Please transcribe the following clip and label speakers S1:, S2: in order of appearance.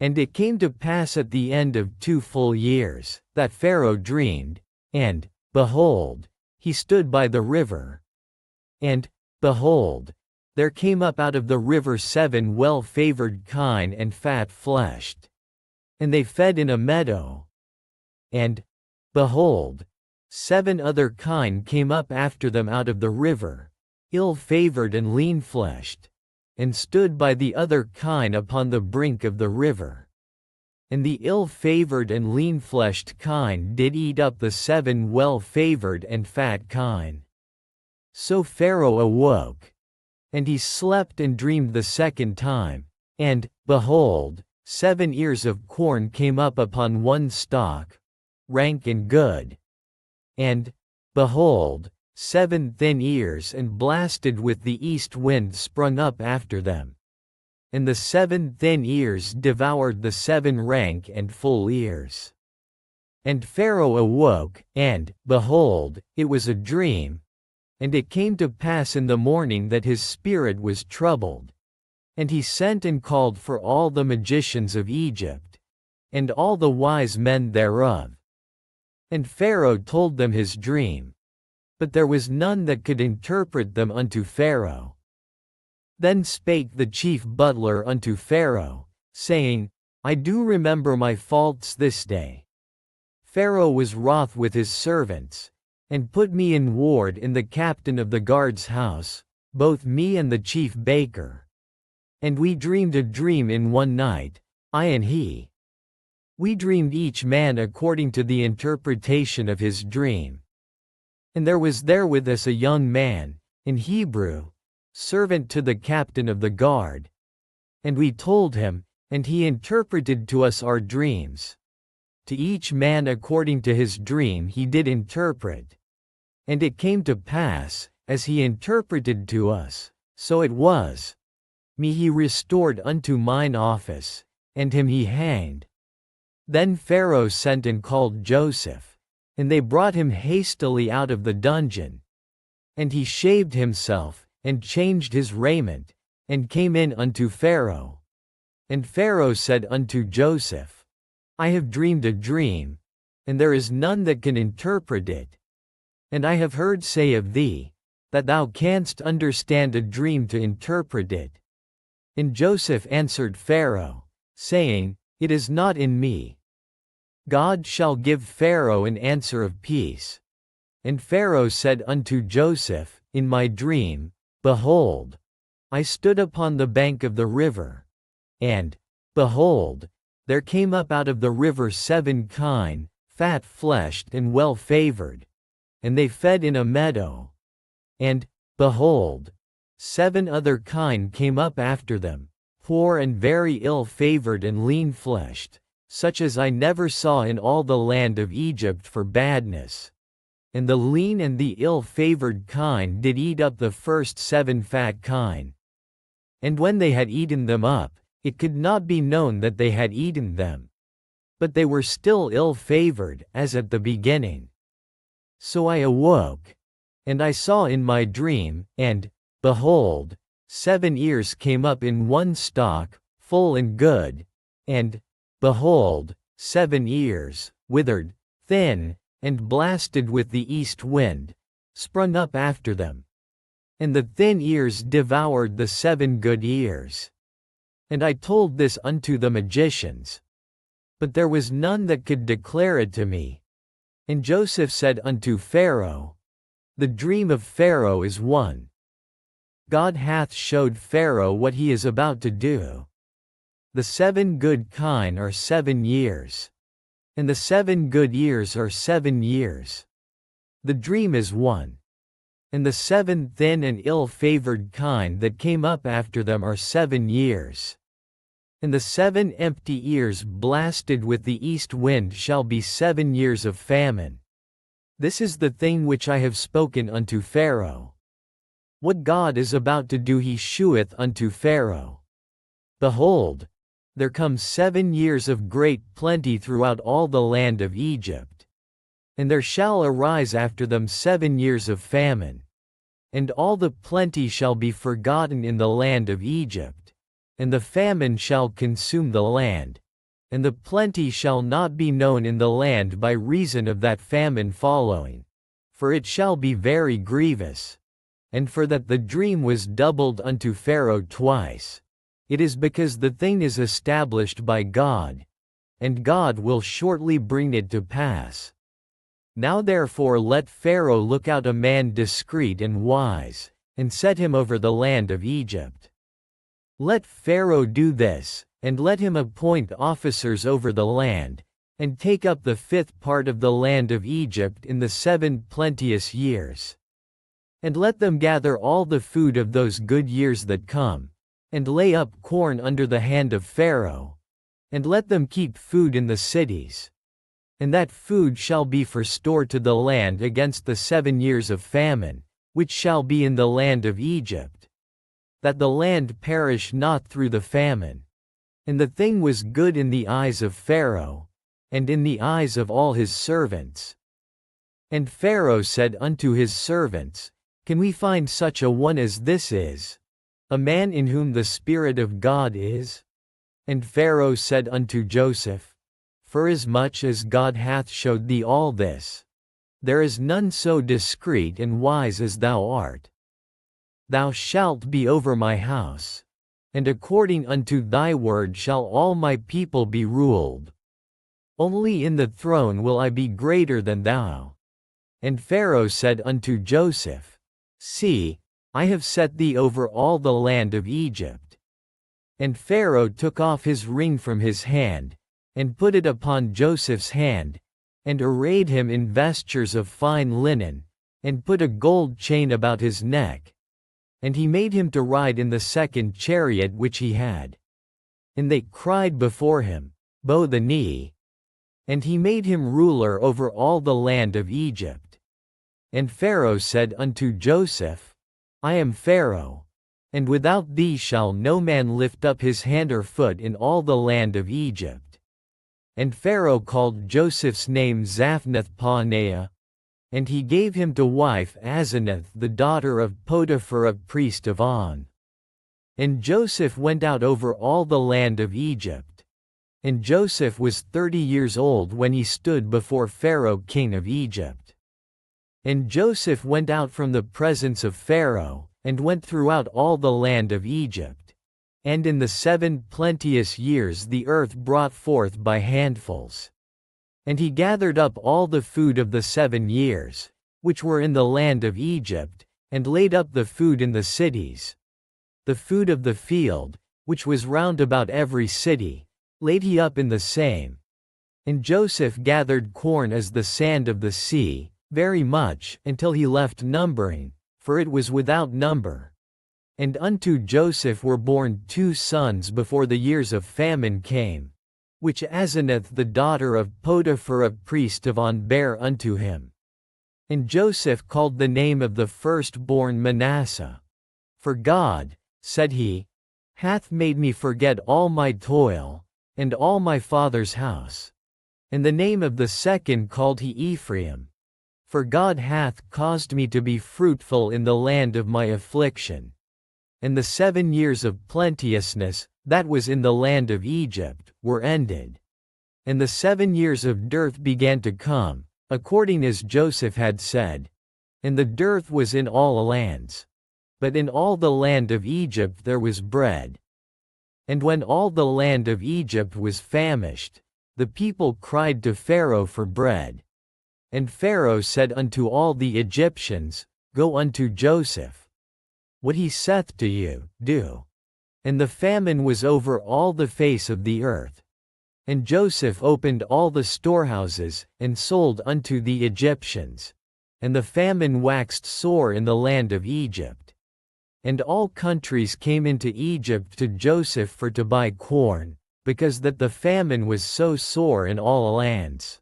S1: And it came to pass at the end of 2 full years, that Pharaoh dreamed, and, behold, he stood by the river. And, behold, there came up out of the river 7 well-favored kine and fat-fleshed. And they fed in a meadow. And, behold, 7 other kine came up after them out of the river, ill-favored and lean-fleshed, and stood by the other kine upon the brink of the river. And the ill-favored and lean-fleshed kine did eat up the 7 well-favored and fat kine. So Pharaoh awoke. And he slept and dreamed the second time, and, behold, 7 ears of corn came up upon one stalk, rank and good. And, behold, 7 thin ears and blasted with the east wind sprung up after them. And the 7 thin ears devoured the 7 rank and full ears. And Pharaoh awoke, and, behold, it was a dream. And it came to pass in the morning that his spirit was troubled. And he sent and called for all the magicians of Egypt, and all the wise men thereof. And Pharaoh told them his dream. But there was none that could interpret them unto Pharaoh. Then spake the chief butler unto Pharaoh, saying, I do remember my faults this day. Pharaoh was wroth with his servants, and put me in ward in the captain of the guard's house, both me and the chief baker. And we dreamed a dream in one night, I and he. We dreamed each man according to the interpretation of his dream. And there was there with us a young man, in Hebrew, servant to the captain of the guard. And we told him, and he interpreted to us our dreams. To each man according to his dream he did interpret. And it came to pass, as he interpreted to us, so it was. Me he restored unto mine office, and him he hanged. Then Pharaoh sent and called Joseph, and they brought him hastily out of the dungeon. And he shaved himself, and changed his raiment, and came in unto Pharaoh. And Pharaoh said unto Joseph, I have dreamed a dream, and there is none that can interpret it. And I have heard say of thee, that thou canst understand a dream to interpret it. And Joseph answered Pharaoh, saying, It is not in me. God shall give Pharaoh an answer of peace. And Pharaoh said unto Joseph, In my dream, behold, I stood upon the bank of the river. And, behold, there came up out of the river 7 kine, fat-fleshed and well-favored. And they fed in a meadow. And, behold, 7 other kine came up after them, poor and very ill-favored and lean-fleshed, such as I never saw in all the land of Egypt for badness. And the lean and the ill-favored kine did eat up the first 7 fat kine. And when they had eaten them up, it could not be known that they had eaten them. But they were still ill-favored, as at the beginning. So I awoke, and I saw in my dream, and, behold, 7 ears came up in one stalk, full and good, and, behold, 7 ears, withered, thin, and blasted with the east wind, sprung up after them. And the thin ears devoured the 7 good ears. And I told this unto the magicians. But there was none that could declare it to me. And Joseph said unto Pharaoh, The dream of Pharaoh is one. God hath showed Pharaoh what he is about to do. The 7 good kine are 7 years. And the 7 good years are 7 years. The dream is one. And the 7 thin and ill-favored kine that came up after them are 7 years. And the 7 empty ears blasted with the east wind shall be 7 years of famine. This is the thing which I have spoken unto Pharaoh. What God is about to do he sheweth unto Pharaoh. Behold, there come 7 years of great plenty throughout all the land of Egypt. And there shall arise after them 7 years of famine. And all the plenty shall be forgotten in the land of Egypt. And the famine shall consume the land, and the plenty shall not be known in the land by reason of that famine following. For it shall be very grievous. And for that the dream was doubled unto Pharaoh twice. It is because the thing is established by God, and God will shortly bring it to pass. Now therefore let Pharaoh look out a man discreet and wise, and set him over the land of Egypt. Let Pharaoh do this, and let him appoint officers over the land, and take up the 5th part of the land of Egypt in the 7 plenteous years. And let them gather all the food of those good years that come, and lay up corn under the hand of Pharaoh, and let them keep food in the cities. And that food shall be for store to the land against the 7 years of famine, which shall be in the land of Egypt, that the land perish not through the famine. And the thing was good in the eyes of Pharaoh, and in the eyes of all his servants. And Pharaoh said unto his servants, Can we find such a one as this is, a man in whom the Spirit of God is? And Pharaoh said unto Joseph, Forasmuch as God hath showed thee all this, there is none so discreet and wise as thou art. Thou shalt be over my house, and according unto thy word shall all my people be ruled. Only in the throne will I be greater than thou. And Pharaoh said unto Joseph, See, I have set thee over all the land of Egypt. And Pharaoh took off his ring from his hand, and put it upon Joseph's hand, and arrayed him in vestures of fine linen, and put a gold chain about his neck. And he made him to ride in the 2nd chariot which he had. And they cried before him, Bow the knee. And he made him ruler over all the land of Egypt. And Pharaoh said unto Joseph, I am Pharaoh, and without thee shall no man lift up his hand or foot in all the land of Egypt. And Pharaoh called Joseph's name Zaphnath-Paaneah, and he gave him to wife Asenath the daughter of Potiphar a priest of On. And Joseph went out over all the land of Egypt. And Joseph was 30 years old when he stood before Pharaoh king of Egypt. And Joseph went out from the presence of Pharaoh, and went throughout all the land of Egypt. And in the 7 plenteous years the earth brought forth by handfuls. And he gathered up all the food of the 7 years, which were in the land of Egypt, and laid up the food in the cities. The food of the field, which was round about every city, laid he up in the same. And Joseph gathered corn as the sand of the sea, very much, until he left numbering, for it was without number. And unto Joseph were born 2 sons before the years of famine came, which Asenath the daughter of Potiphar a priest of On bare unto him. And Joseph called the name of the firstborn Manasseh. For God, said he, hath made me forget all my toil, and all my father's house. And the name of the second called he Ephraim. For God hath caused me to be fruitful in the land of my affliction. And the 7 years of plenteousness, that was in the land of Egypt, were ended. And the 7 years of dearth began to come, according as Joseph had said. And the dearth was in all lands. But in all the land of Egypt there was bread. And when all the land of Egypt was famished, the people cried to Pharaoh for bread. And Pharaoh said unto all the Egyptians, Go unto Joseph. What he saith to you, do. And the famine was over all the face of the earth. And Joseph opened all the storehouses, and sold unto the Egyptians. And the famine waxed sore in the land of Egypt. And all countries came into Egypt to Joseph for to buy corn, because that the famine was so sore in all lands.